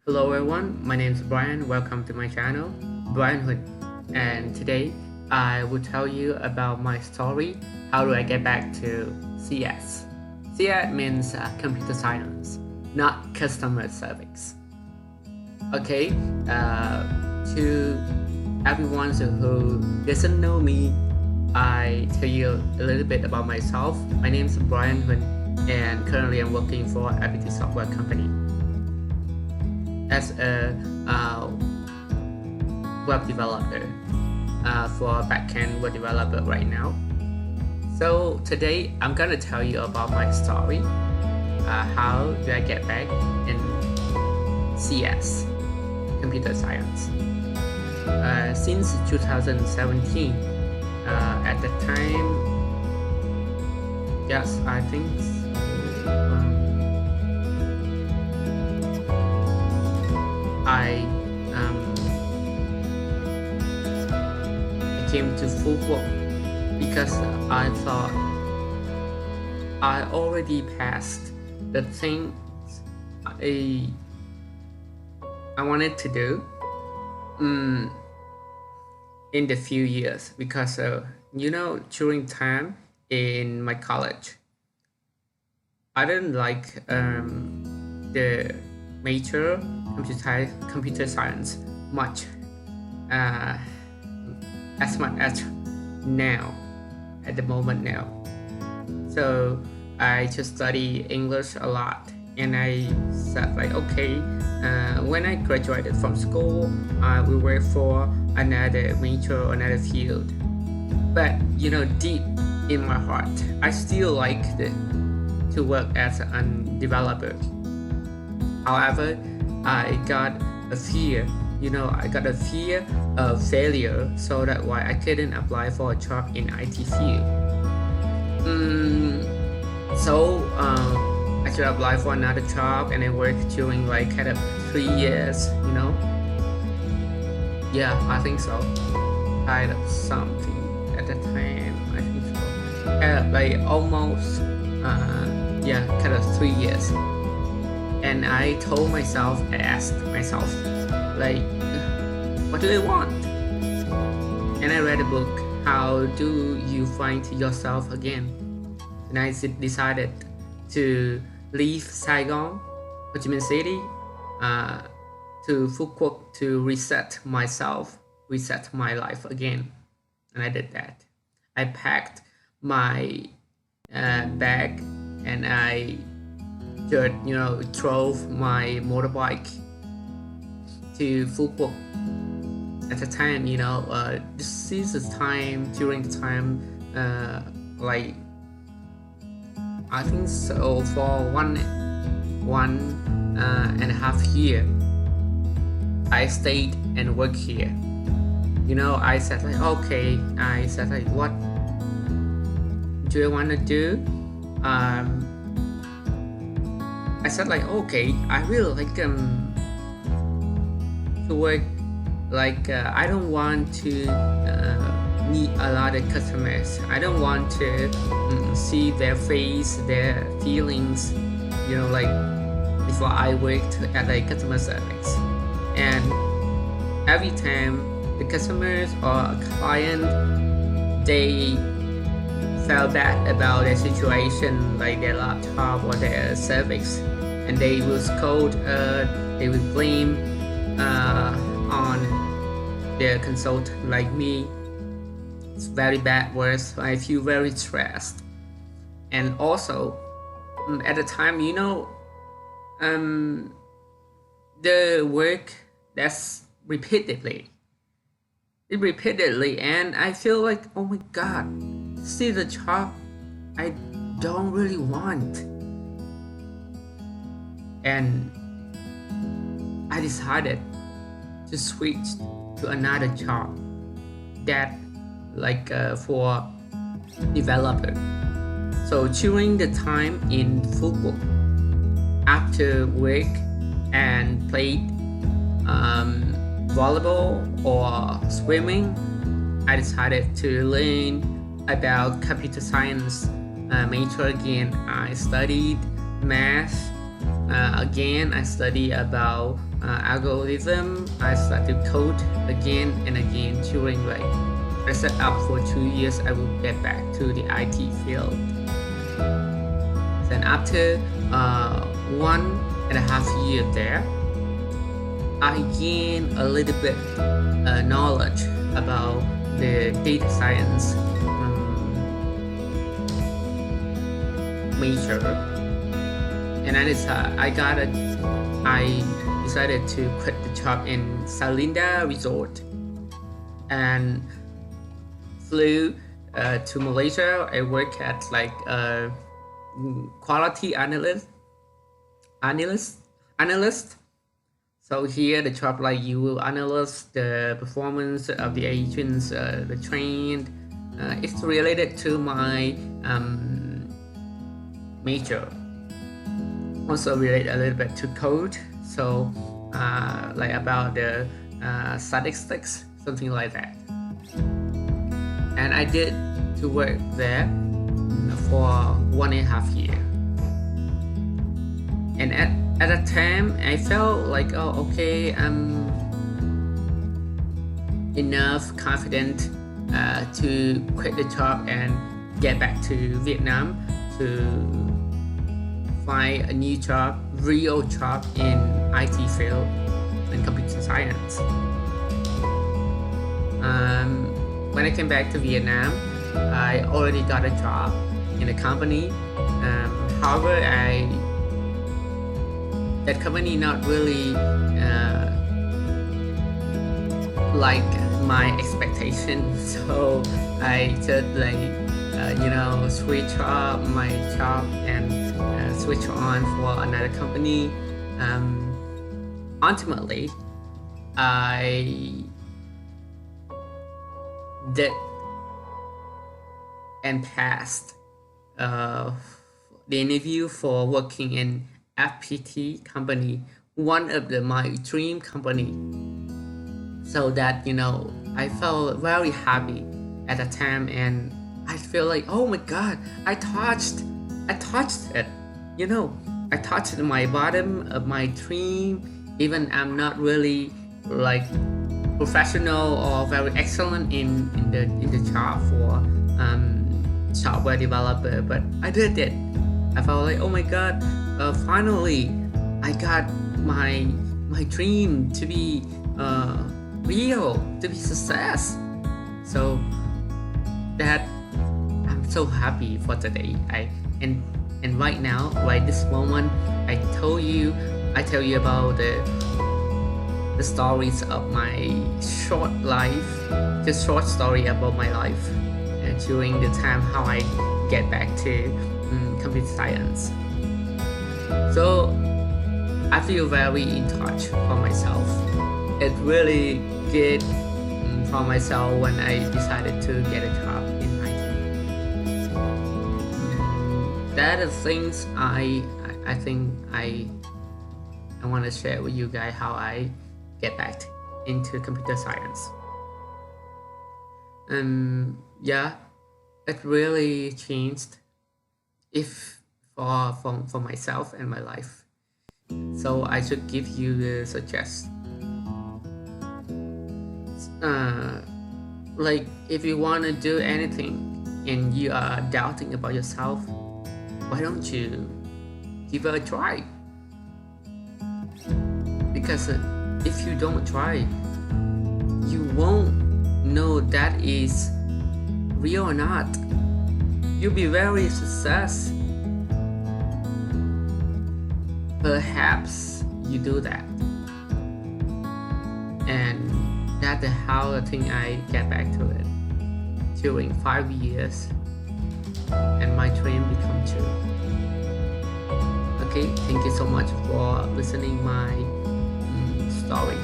Hello everyone, my name is Brian. Welcome to my channel, Brianhood. And today I will tell you about my story. How do I get back to CS? CS means computer science, not customer service. Okay, to everyone who doesn't know me, I tell you a little bit about myself. My name is Brian Huân, and currently I'm working for a IT software company as a web developer, for backend web developer right now. So today I'm gonna tell you about my story. How do I get back in CS, computer science? Since 2017, at the time, yes, I think I came to full work because I thought I already passed the things I wanted to do in the few years, because during time in my college I didn't like the major computer science much as much as now at the moment now. So I just study English a lot, and I said like, okay, when I graduated from school, I will work for another major, another field. But deep in my heart, I still like to work as a developer. However, I got a fear. I got a fear of failure, so that's why I couldn't apply for a job in IT field. So I should apply for another job, and I worked during like kind of 3 years. Yeah, I think so. Kind of something at the time. I think so. Like almost kind of 3 years. And I told myself, I asked myself, like, what do I want? And I read a book, How Do You Find Yourself Again? And I decided to leave Saigon, Ho Chi Minh City, to Phú Quốc to reset myself, reset my life again. And I did that. I packed my bag, and I drove my motorbike to Phú Quốc. At the time, this is the time, during the time, like I think so, for one and a half year, I stayed and worked here. I said like, okay, what do I want to do? I said like, okay, I really like to work like I don't want to meet a lot of customers. I don't want to see their face, their feelings, like before I worked at a customer service. And every time the customers or a client, they felt bad about their situation, like their laptop or their service, and they will scold, they will blame on their consultant like me. It's very bad words. I feel very stressed. And also at the time, the work that's repeatedly, and I feel like, oh my god, this is a job I don't really want. And I decided to switch to another job that like for developer. So during the time in Phú Quốc, after work and played volleyball or swimming, I decided to learn about computer science major again. I studied math Again, I study about algorithm. I start to code again and again during like I set up for 2 years. I will get back to the IT field. Then after 1.5 years there, I gain a little bit knowledge about the data science major, and I decided to quit the job in Salinda Resort and flew to Malaysia. I work at like a quality analyst. So here the job like you will analyze the performance of the agents, the trained. It's related to my major. Also relate a little bit to code. So like about the statistics, something like that. And I did to work there for 1.5 years. And at that time, I felt like, oh, okay, I'm enough confident to quit the job and get back to Vietnam to find a new job, real job in IT field and computer science. When I came back to Vietnam, I already got a job in a company. However, that company not really like my expectations, so I just like switch up my job and switch on for another company. Ultimately, I did and passed the interview for working in FPT company, one of my dream company. So that I felt very happy at the time, and I feel like, oh my god, I touched it. I touched my bottom of my dream. Even I'm not really like professional or very excellent in the job for software developer, but I did it. I felt like, oh my god, finally I got my dream to be real, to be success. So that I'm so happy for today. And right now, right this moment, I tell you about the stories of my short life, the short story about my life during the time how I get back to computer science. So I feel very in touch for myself. It really good for myself when I decided to get a job in IT. That are things I think I want to share with you guys how I get back into computer science. Yeah, it really changed for myself and my life. So I should give you the suggest. Like if you want to do anything and you are doubting about yourself, why don't you give it a try? Because if you don't try, you won't know that is real or not. You'll be very success. Perhaps you do that, and that's how the thing I get back to it during 5 years, and my dream become true. Okay, thank you so much for listening my story.